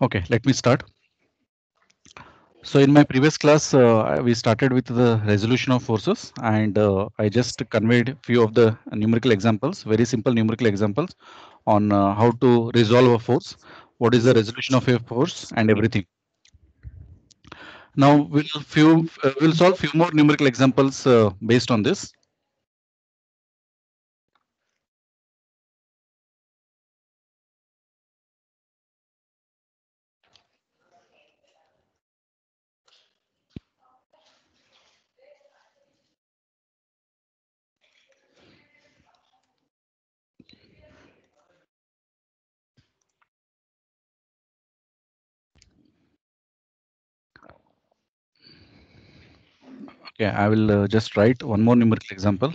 Okay, let me start. So in my previous class, we started with the resolution of forces, and I just conveyed few of the numerical examples, very simple numerical examples on how to resolve a force, what is the resolution of a force, and everything. Now we'll solve few more numerical examples based on this. Okay, I will just write one more numerical example.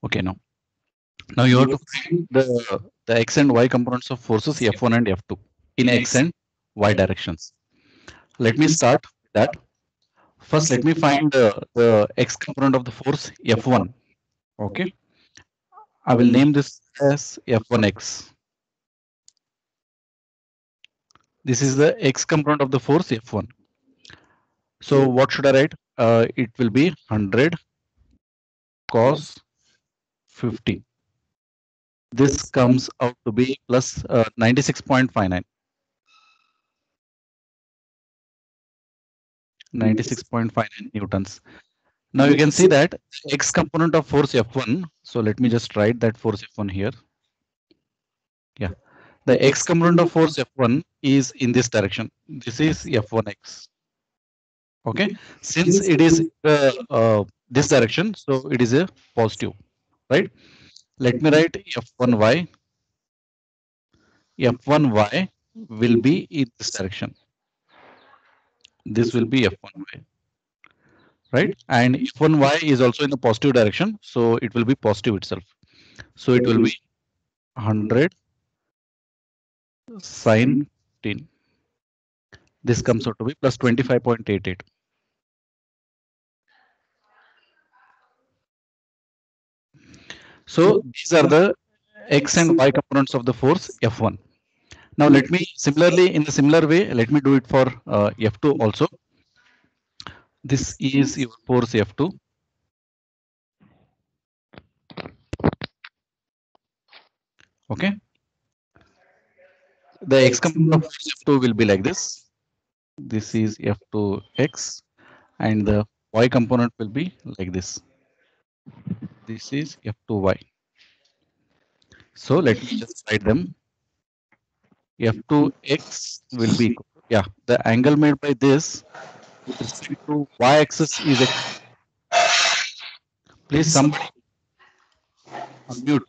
Okay, now you have to find the x and y components of forces F1 and F2 in x and y directions. Let me start with that. First, let me find the x component of the force F1. Okay, I will name this as F1x. This is the x component of the force F1. So what should I write? It will be 100 cos 50. This comes out to be plus 96.59. 96.59 newtons. Now you can see that x component of force F1. So let me just write that force F1 here. Yeah, the x component of force F1 is in this direction. This is F1x. Okay, since it is this direction, so it is a positive, right? Let me write F1y. F1y will be in this direction. This will be F1y, right? And F1y is also in the positive direction, so it will be positive itself. So it will be 100 sine 15. This comes out to be plus 25.88. So these are the x and y components of the force F1. Now let me similarly in the similar way, let me do it for F2 also. This is your force F2. Okay. The x component of force F2 will be like this. This is F2x and the y component will be like this. This is F2y. So let me just write them. F2x will be equal. Yeah, the angle made by this with respect to y-axis is please somebody unmute.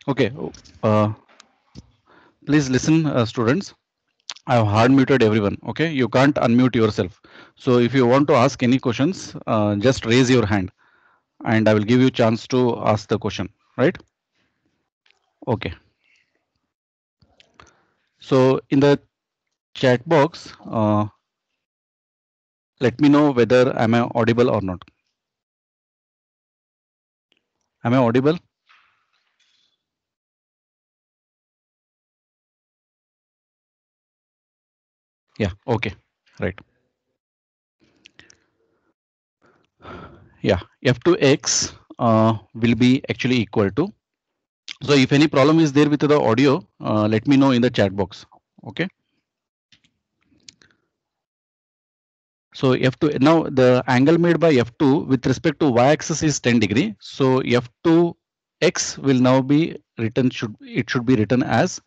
Okay, uh, please listen, students. I have hard muted everyone. Okay, you can't unmute yourself. So if you want to ask any questions, just raise your hand, and I will give you chance to ask the question. Right? Okay. So in the chat box, let me know whether am I audible or not. Am I audible? Yeah, okay, right. Yeah, f2x will be actually equal to. So if any problem is there with the audio, let me know in the chat box. Okay. So f2 now the angle made by f2 with respect to y-axis is 10 degree. So f2x will now be written should be written as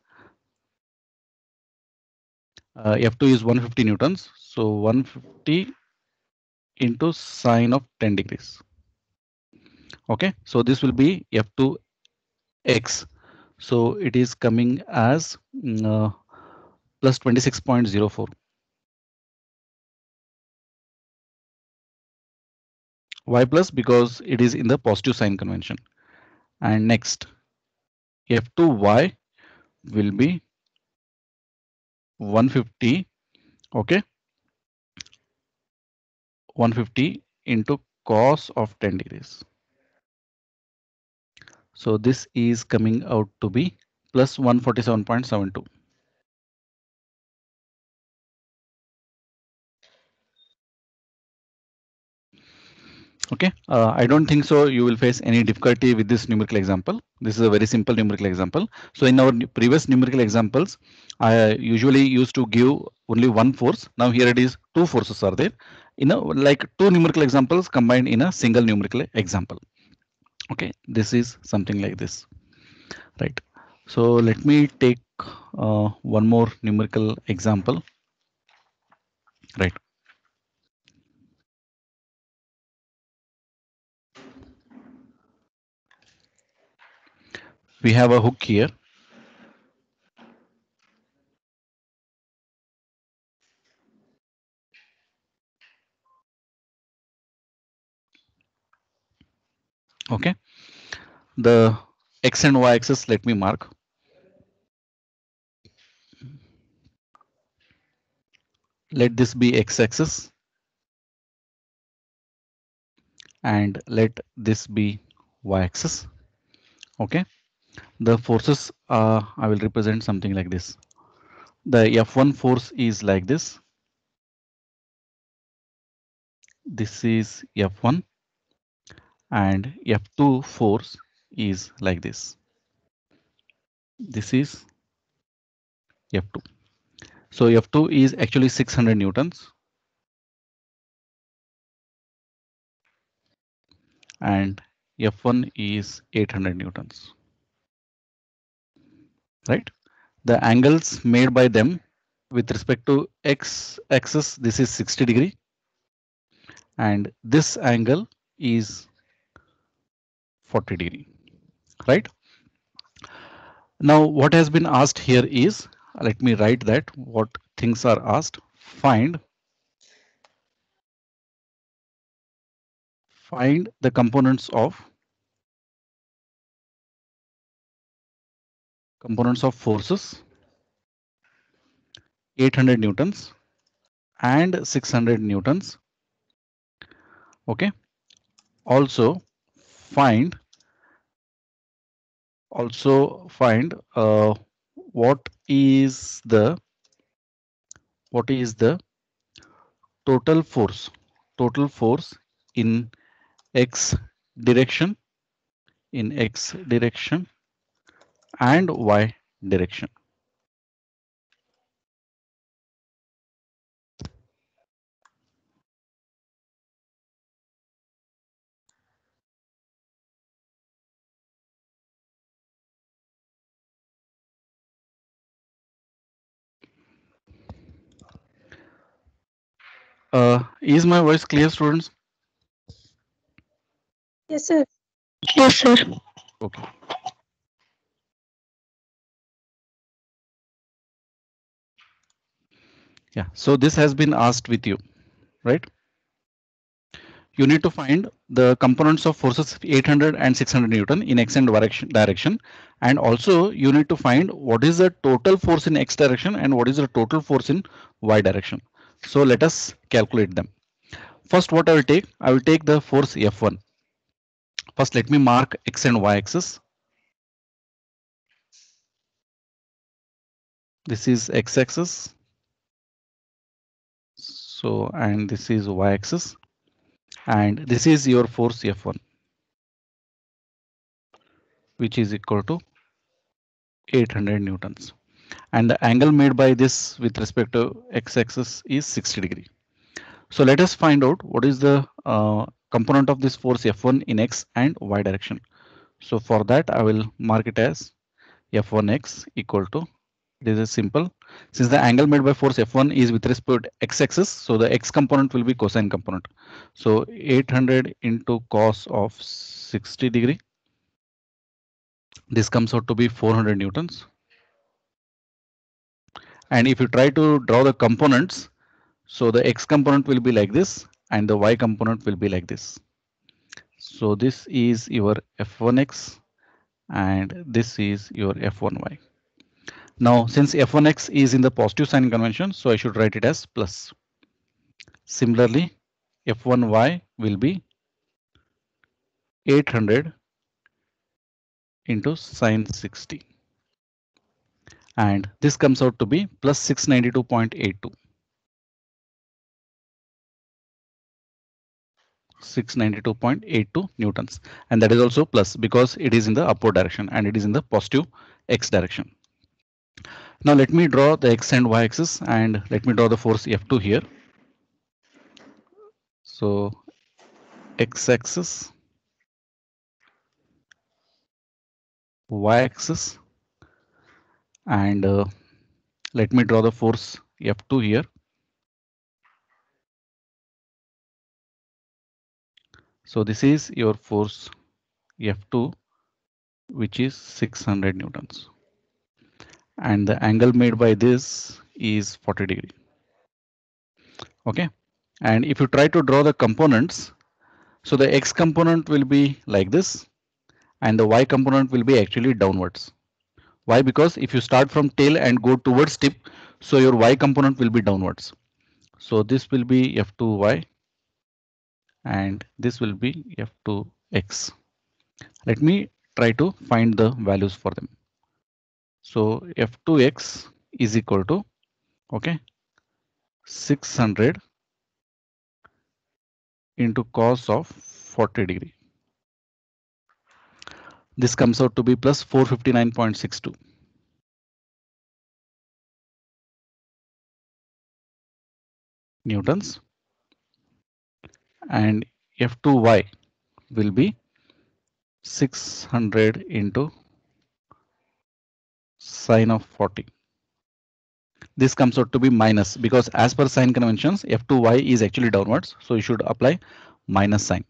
f2 is 150 newtons. So 150 into sine of 10 degrees. Okay. So this will be f2x. So it is coming as plus 26.04. Y plus because it is in the positive sign convention. And next f2y will be 150. Okay, 150 into cos of 10 degrees. So this is coming out to be plus 147.72. Okay, I don't think so you will face any difficulty with this numerical example. This is a very simple numerical example. So in our previous numerical examples, I usually used to give only one force. Now here it is two forces are there. Like two numerical examples combined in a single numerical example. Okay, this is something like this, right? So let me take one more numerical example, right? We have a hook here. Okay, the x and y axis, let me mark. Let this be x axis and let this be y axis. Okay, the forces I will represent something like this. The F1 force is like this. This is F1 and F2 force is like this. This is F2. So F2 is actually 600 newtons and F1 is 800 newtons, right? The angles made by them with respect to x axis, this is 60 degree and this angle is 40 degree, right? Now what has been asked here is, let me write that what things are asked. Find the components of forces 800 newtons and 600 newtons. Okay, also find find what is the total force in x direction and y direction. Is my voice clear, students? Yes, sir. Yes, sir. Okay. Yeah, so this has been asked with you, right? you need to find the components of forces 800 and 600 Newton in x and direction, and also you need to find what is the total force in x direction and what is the total force in y direction. So let us calculate them. First, what I will take the force F1. First, let me mark x and y axis. This is x axis. So, and this is y axis, and this is your force F1, which is equal to 800 Newtons. And the angle made by this with respect to x axis is 60 degree. So let us find out what is the component of this force F1 in x and y direction. So for that, I will mark it as F1x equal to, this is simple. Since the angle made by force F1 is with respect to x axis, so the x component will be cosine component. So 800 into cos of 60 degree. This comes out to be 400 Newtons. And if you try to draw the components, so the x component will be like this and the y component will be like this. So this is your F1x and this is your F1y. Now, since F1x is in the positive sign convention, so I should write it as plus. Similarly, F1y will be 800 into sine 60. And this comes out to be plus 692.82. 692.82 Newtons. And that is also plus because it is in the upward direction and it is in the positive x direction. Now let me draw the x and y axis and let me draw the force F2 here. So x axis, y axis, and let me draw the force F2 here. So this is your force F2, which is 600 Newtons. And the angle made by this is 40 degree. Okay. And if you try to draw the components, so the x component will be like this and the y component will be actually downwards. Why? Because if you start from tail and go towards tip, so your y component will be downwards. So this will be F2y and this will be F2x. Let me try to find the values for them. So F2x is equal to, okay, 600 into cos of 40 degree. This comes out to be plus 459.62. Newtons. And F2y will be 600 into sine of 40. This comes out to be minus because as per sign conventions, F2y is actually downwards. So you should apply minus sign.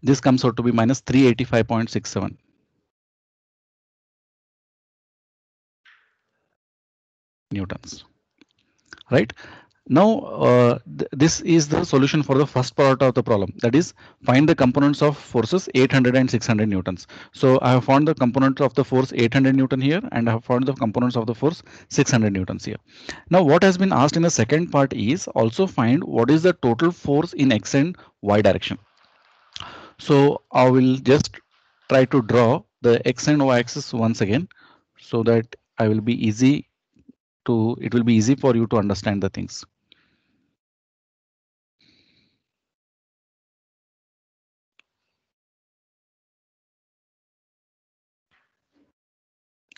This comes out to be minus 385.67. Newtons. Right? Now, this is the solution for the first part of the problem. That is, find the components of forces 800 and 600 Newtons. So I have found the components of the force 800 Newton here, and I have found the components of the force 600 Newtons here. Now, what has been asked in the second part is also find what is the total force in x and y direction. So I will just try to draw the x and y axis once again, so that it will be easy for you to understand the things.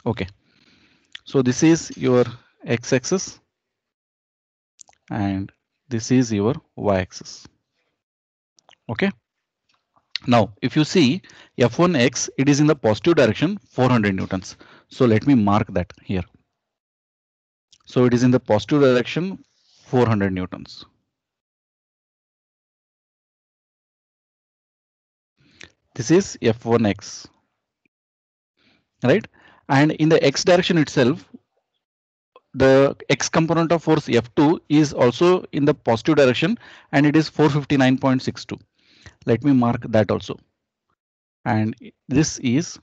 Okay, so this is your x-axis and this is your y-axis. Okay, now if you see F1x, it is in the positive direction 400 Newtons. So let me mark that here. So it is in the positive direction 400 Newtons. This is F1x, right? And in the x direction itself, the x component of force F2 is also in the positive direction and it is 459.62. Let me mark that also. And this is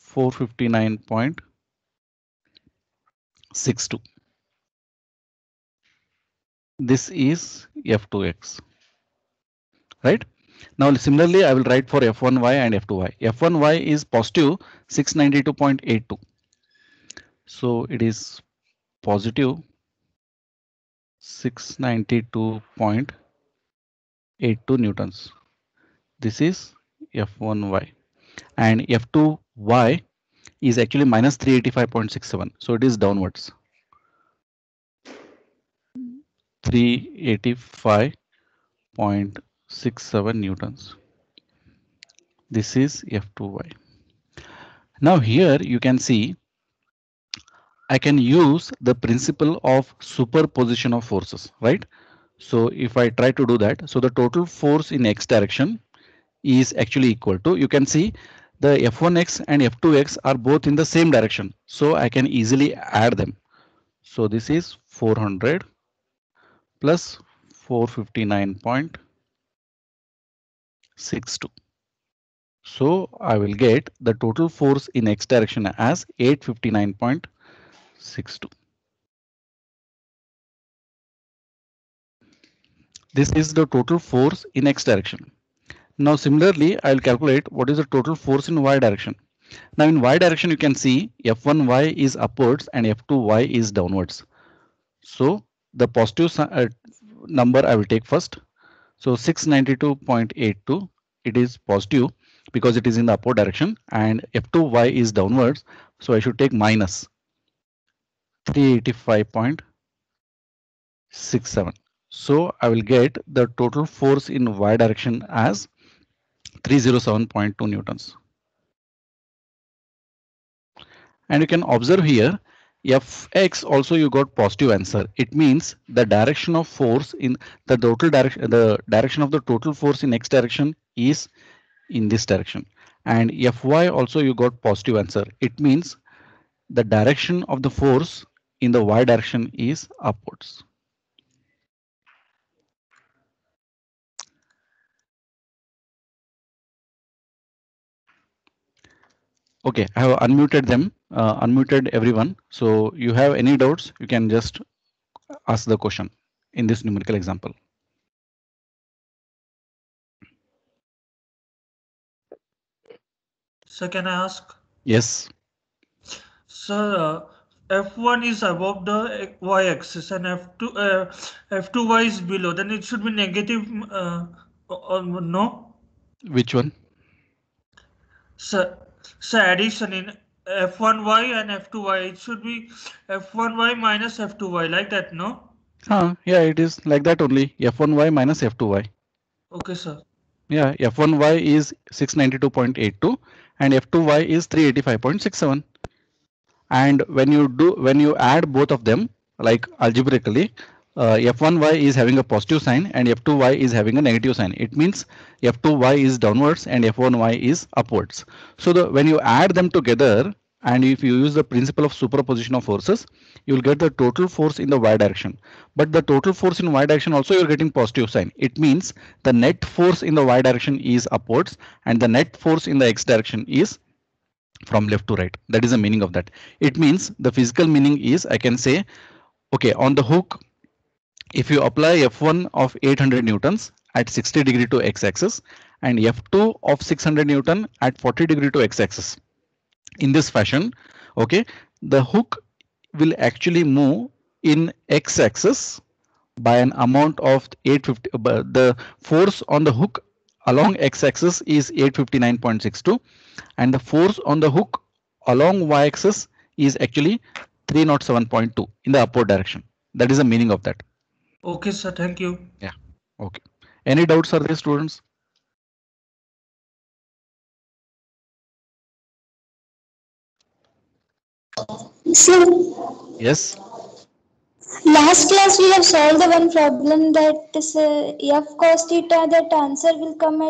459.62. This is F2x, right? Now similarly, I will write for F1y and F2y. F1y is positive 692.82. So it is positive 692.82 newtons. This is F1y, and F2y is actually minus 385.67. So it is downwards 385.67 newtons. This is F2y. Now here you can see I can use the principle of superposition of forces, right? So if I try to do that, so the total force in x direction is actually equal to, you can see the F1x and F2x are both in the same direction. So I can easily add them. So this is 400 plus 459.62. So I will get the total force in x direction as 859.62. This is the total force in x direction. Now similarly, I will calculate what is the total force in y direction. Now in y direction, you can see F1y is upwards and F2y is downwards. So the positive number I will take first. So 692.82, it is positive because it is in the upward direction, and F2y is downwards. So I should take minus 385.67. So I will get the total force in y direction as 307.2 newtons. And you can observe here Fx also you got positive answer. It means the direction of force in the total direction, the direction of the total force in x direction is in this direction. And Fy also you got positive answer. It means the direction of the force in the y direction is upwards. Okay, I have unmuted them, unmuted everyone. So you have any doubts, you can just ask the question in this numerical example. So can I ask? Yes. Sir, F1 is above the y-axis and F2y is below. Then it should be negative. No. Which one? So addition in F1y and F2y. It should be F1y minus F2y like that. No. Yeah, it is like that only. F1y minus F2y. Okay, sir. Yeah, F1y is 692.82 and F2y is 385.67. And when you add both of them, like algebraically, F1y is having a positive sign and F2y is having a negative sign. It means F2y is downwards and F1y is upwards. So when you add them together, and if you use the principle of superposition of forces, you will get the total force in the y direction. But the total force in y direction also you're getting positive sign. It means the net force in the y direction is upwards and the net force in the x direction is from left to right. That is the meaning of that. It means the physical meaning is, I can say, okay, on the hook, if you apply F1 of 800 newtons at 60 degree to x-axis and F2 of 600 newton at 40 degree to x-axis, in this fashion, okay, the hook will actually move in x-axis by an amount of 850. The force on the hook along x-axis is 859.62 and the force on the hook along y-axis is actually 307.2 in the upward direction. That is the meaning of that. Okay, sir. Thank you. Yeah. Okay. Any doubts are there, students? Sir, Yes. last class we have solved the one problem that is F cos theta. That answer will come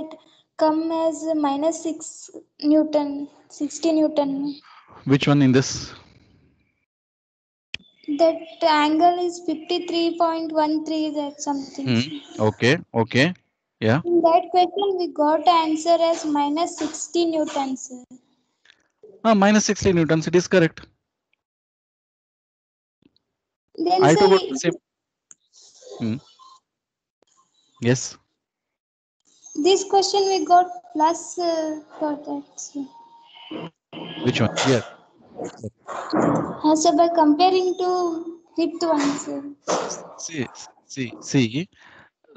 as minus 60 Newton. Which one in this? That angle is 53.13, that something. Okay, okay. Yeah. In that question, we got answer as minus 60 newtons. Minus 60 newtons, it is correct. Then, I sir, too got the same. Yes. this question we got plus for that. Sir. Which one? Yeah. So by comparing to fifth one, sir. See,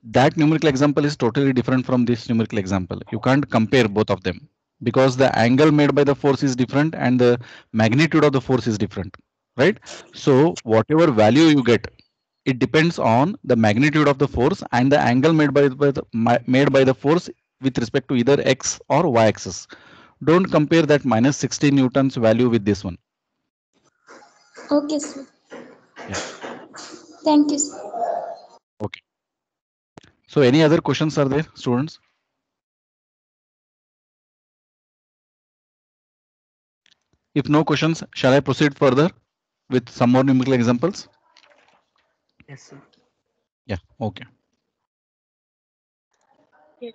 that numerical example is totally different from this numerical example. You can't compare both of them because the angle made by the force is different and the magnitude of the force is different, right? So whatever value you get, it depends on the magnitude of the force and the angle made by the force with respect to either x or y axis. Don't compare that minus 60 newtons value with this one. Okay, sir. Yeah. Thank you, sir. Okay. So any other questions are there, students? If no questions, shall I proceed further with some more numerical examples? Yes, sir. Yeah, okay. Yes.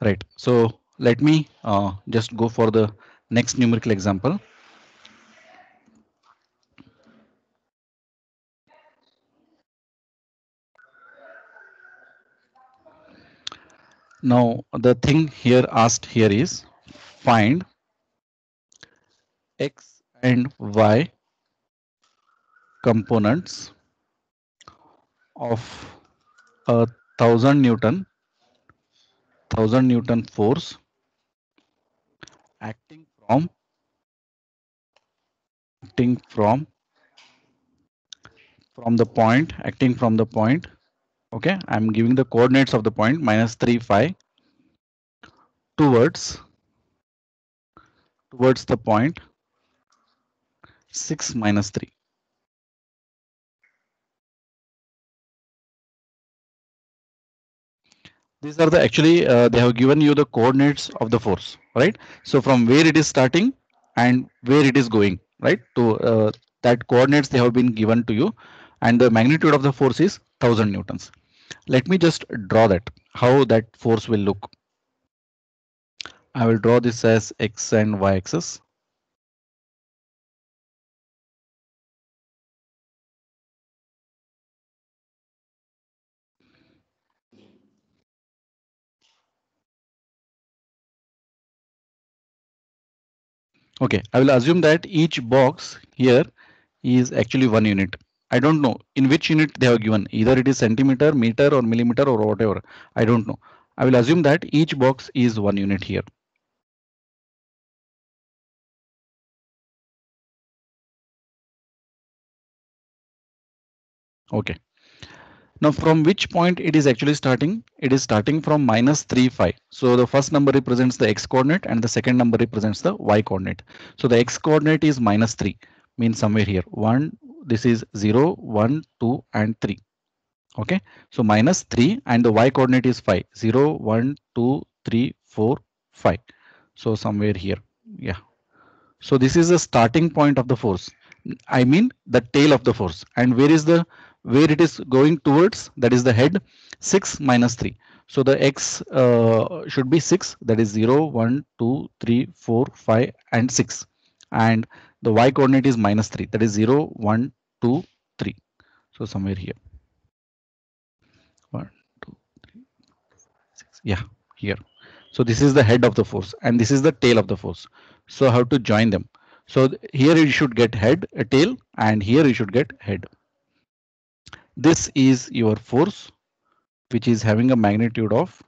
Right. So let me just go for the next numerical example. Now the thing here asked here is find x and y components of a 1000 Newton force acting from acting from the point acting from the point. Okay, I'm giving the coordinates of the point minus 3 5 towards the point 6 minus 3. These are the actually they have given you the coordinates of the force, right? So from where it is starting and where it is going, right? To that coordinates they have been given to you, and the magnitude of the force is 1000 newtons. Let me just draw that how that force will look. I will draw this as x and y axis. Okay, I will assume that each box here is actually 1 unit. I don't know in which unit they have given, either it is centimeter, meter, or millimeter, or whatever. I don't know. I will assume that each box is 1 unit here. Okay. Now from which point it is actually starting? It is starting from minus 3 5. So the first number represents the x coordinate and the second number represents the y coordinate. So the x coordinate is minus 3, means somewhere here 1. This is 0 1 2 and 3. Okay, so minus 3 and the y coordinate is 5 0 1 2 3 4 5. So somewhere here. Yeah, so this is the starting point of the force. I mean the tail of the force, and where it is going towards, that is the head. 6 minus 3. So the x should be 6, that is 0 1 2 3 4 5 and 6, and the y coordinate is minus 3, that is 0 1 2 3. So somewhere here 1 2 6, yeah, here. So this is the head of the force and this is the tail of the force. So how to join them? So here you should get head, a tail, and here you should get head. This is your force, which is having a magnitude of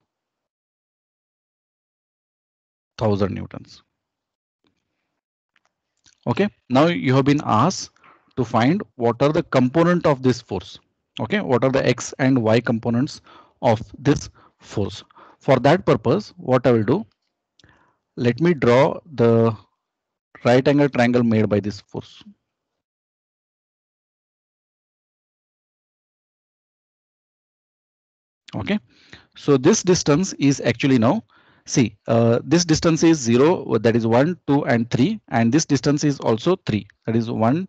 1000 newtons. Okay, now you have been asked to find what are the component of this force. Okay, what are the x and y components of this force? For that purpose, what I will do, let me draw the right angle triangle made by this force. Okay, so this distance is actually now See, this distance is 0, that is 1, 2, and 3, and this distance is also 3, that is 1.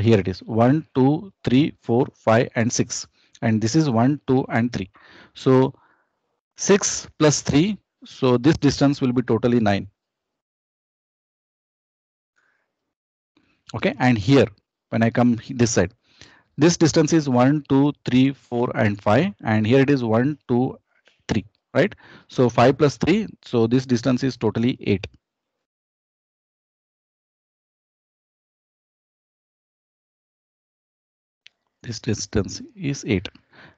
Here it is 1, 2, 3, 4, 5, and 6, and this is 1, 2, and 3. So 6 plus 3, so this distance will be totally 9. Okay, and here when I come this side, this distance is 1, 2, 3, 4, and 5, and here it is 1, 2, 3, right? So 5 plus 3, so this distance is totally 8. This distance is 8.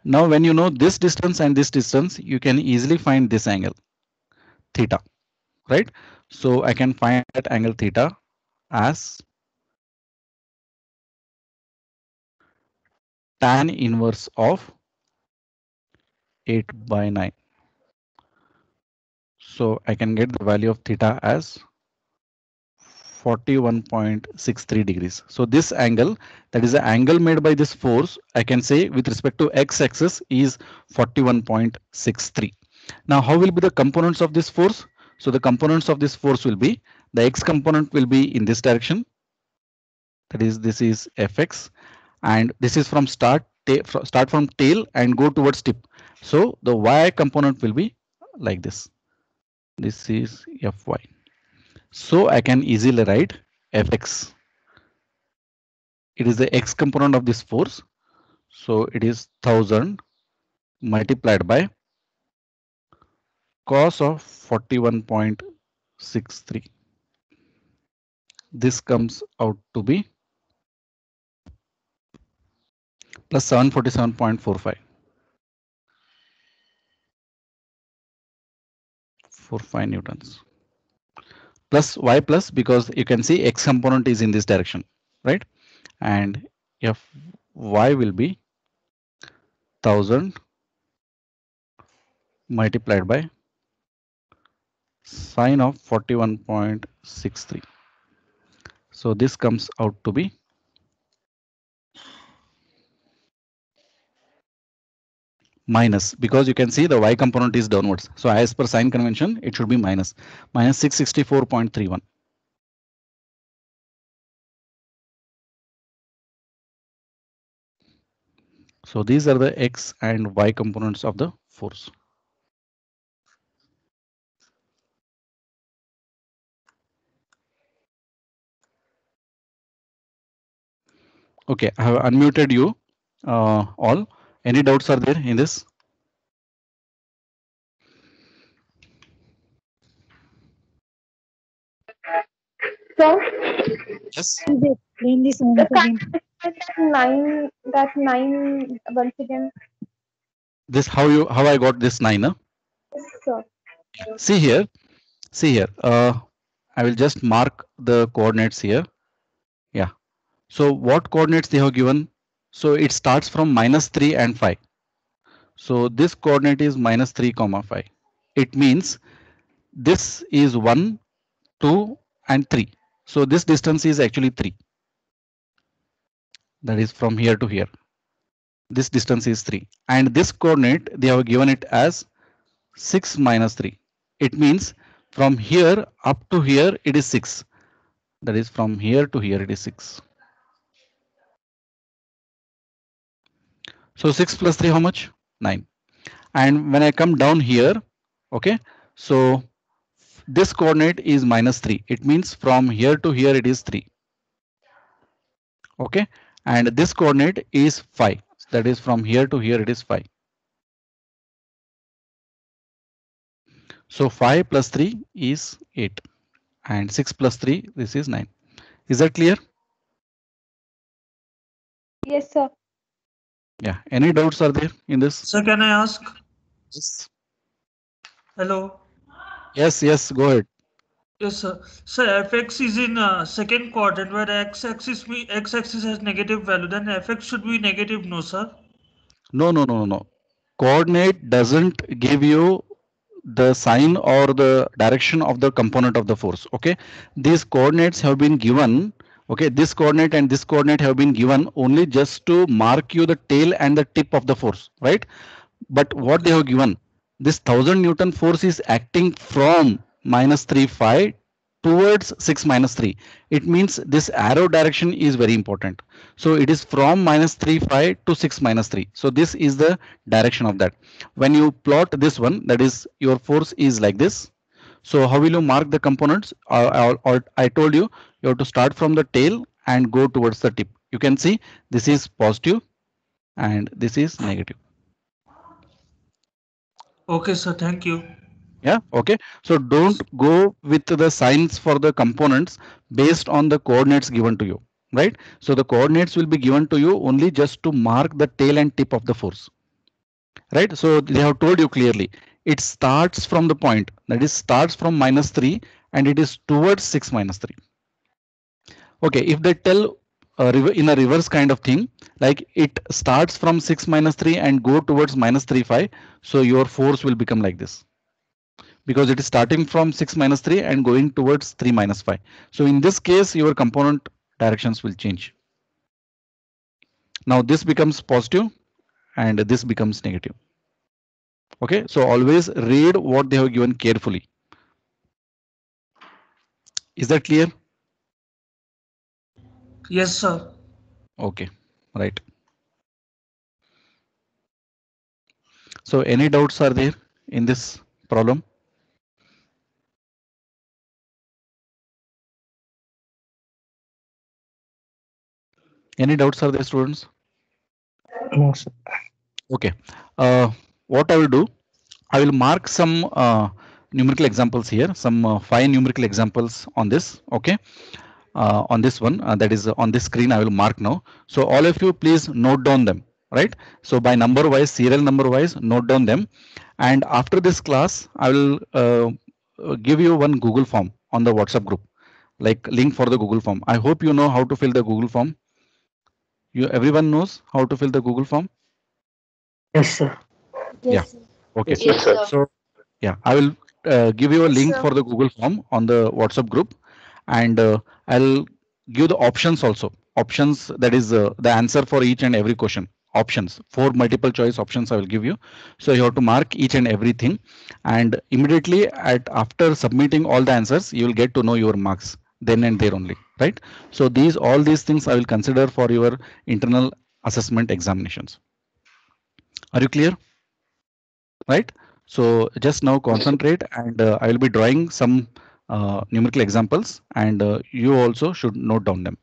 Now when you know this distance and this distance, you can easily find this angle theta, right? So I can find that angle theta as tan inverse of 8 by 9. So I can get the value of theta as 41.63 degrees. So this angle, that is the angle made by this force, I can say with respect to x-axis is 41.63. Now how will be the components of this force? So the components of this force will be, the x component will be in this direction, that is this is fx, and this is from start from tail and go towards tip. So the y component will be like this. This is fy. So I can easily write fx. It is the x component of this force. So it is 1000 multiplied by cos of 41.63. This comes out to be plus 747.45. 45 newtons. Plus y plus, because you can see x component is in this direction, right? And fy will be 1000 multiplied by sine of 41.63. So this comes out to be minus, because you can see the y component is downwards. So as per sign convention, it should be minus 664.31. So these are the x and y components of the force. Okay, I have unmuted you all. Any doubts are there in this? Sir, Yes. Explain this the that nine once again. This how I got this 9? Huh? Sir. See here. I will just mark the coordinates here. Yeah. So what coordinates they have given? So it starts from -3 and 5. So this coordinate is -3, 5. It means this is 1, 2, and 3. So this distance is actually 3. That is from here to here. This distance is 3. And this coordinate, they have given it as 6 minus 3. It means from here up to here, it is 6. That is from here to here, it is 6. So 6 plus 3, how much? 9. And when I come down here, okay, so this coordinate is -3. It means from here to here, it is 3. Okay, and this coordinate is 5. That is from here to here, it is 5. So 5 plus 3 is 8. And 6 plus 3, this is 9. Is that clear? Yes, sir. Yeah. Any doubts are there in this? Sir, can I ask? Yes. Hello. Yes. Go ahead. Yes, sir. So fx is in second quadrant where x-axis has negative value. Then fx should be negative, no, sir? No. Coordinate doesn't give you the sign or the direction of the component of the force. Okay, these coordinates have been given. Okay, this coordinate and this coordinate have been given only just to mark you the tail and the tip of the force, right? But what they have given, this 1000 Newton force is acting from minus 3 phi towards 6 minus 3. It means this arrow direction is very important. So it is from minus 3 phi to 6 minus 3. So this is the direction of that. When you plot this one, that is your force is like this. So how will you mark the components? I told you, you have to start from the tail and go towards the tip. You can see this is positive and this is negative. Okay, sir. Thank you. Yeah, okay. So don't go with the signs for the components based on the coordinates given to you, right? So the coordinates will be given to you only just to mark the tail and tip of the force, right? So they have told you clearly, it starts from the point, that is starts from minus 3 and it is towards 6 minus 3. Okay, if they tell in a reverse kind of thing, like it starts from 6 minus 3 and go towards minus 3 5, so your force will become like this, because it is starting from 6 minus 3 and going towards 3 minus 5. So in this case, your component directions will change. Now this becomes positive and this becomes negative. Okay, so always read what they have given carefully. Is that clear? Yes, sir. Okay, right. So any doubts are there in this problem? Any doubts are there, students? No, sir. Okay. What I will do, I will mark some numerical examples here, some 5 numerical examples on this. Okay. On this one, that is on this screen, I will mark now. So all of you please note down them, right? So by number wise, serial number wise, note down them. And after this class, I will give you one Google form on the WhatsApp group, like link for the Google form. I hope you know how to fill the Google form. Everyone knows how to fill the Google form. Yes, sir. Yes. Okay. Yes, sir. So yeah, I will give you a Yes, link sir. for the Google form on the WhatsApp group, and I'll give the options also. Options, that is the answer for each and every question. Options, 4 multiple choice options I will give you. So you have to mark each and everything, and immediately after submitting all the answers, you will get to know your marks then and there only, right? So all these things I will consider for your internal assessment examinations. Are you clear? Right? So just now concentrate, and I will be drawing some numerical examples, and you also should note down them.